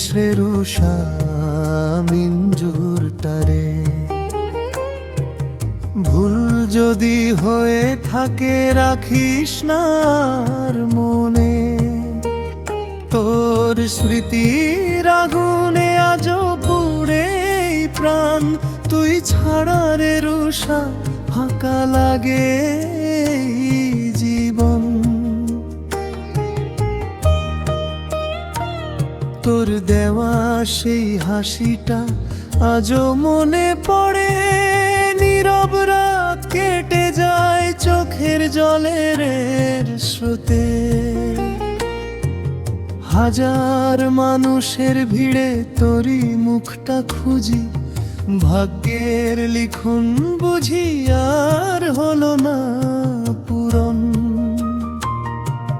This রে রুষা মিঞ্জুরটারে। ভুল যদি হয়ে থাকে রাখিস না আর মনে, তোর স্মৃতির আগুনে আজও পুড়ে এই প্রাণ। তুই ছাড়া রে রুষা ফাঁকা লাগে এই জীবন। তোর দেওয়া সেই হাসিটা আজও মনে পড়ে, নীরব রাত কেটে যায় চোখের জলের স্রোতে। হাজার মানুষের ভিড়ে তোরই মুখটা খুঁজি, ভাগ্যের লিখন বুঝি আর হলো না পূরণ।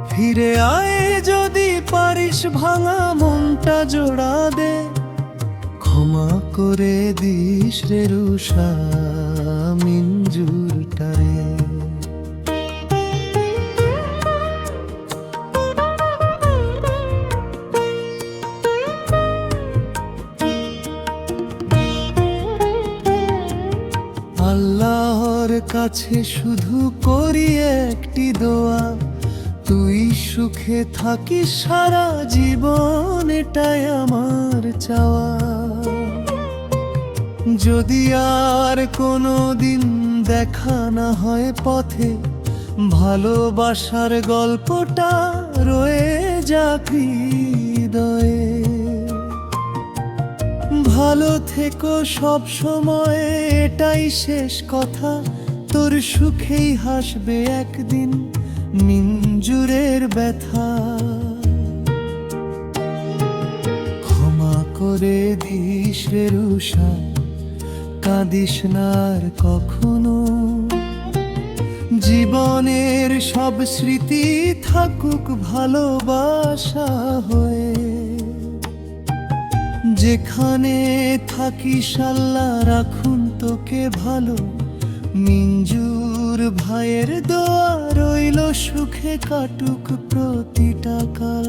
ফিরে আয় যদি পারিস, ভাঙা মনটা জোড়া দে, ক্ষমা করে দিস রে রুষা মিঞ্জুরটারে। আল্লাহর কাছে শুধু করি একটি দোয়া, তুই সুখে থাকিস সারা জীবন, এটাই আমার চাওয়া। যদি আর কোনো দিন দেখা না হয় পথে, ভালোবাসার গল্পটা রয়ে যাক হৃদয়ে। ভালো থেকো সব সময়, এটাই শেষ কথা। তোর সুখেই হাসবে একদিন মিঞ্জুরের ব্যথা। ক্ষমা করে দিস রে রুষা, কাঁদিস না আর কখনো। জীবনের সব স্মৃতি থাকুক ভালোবাসা হয়ে। যেখানে থাকিস আল্লাহ রাখুন তোকে ভালো, মিঞ্জুর ভাইয়ের দোয়া রইল সুখে কাটুক প্রতিটা কাল।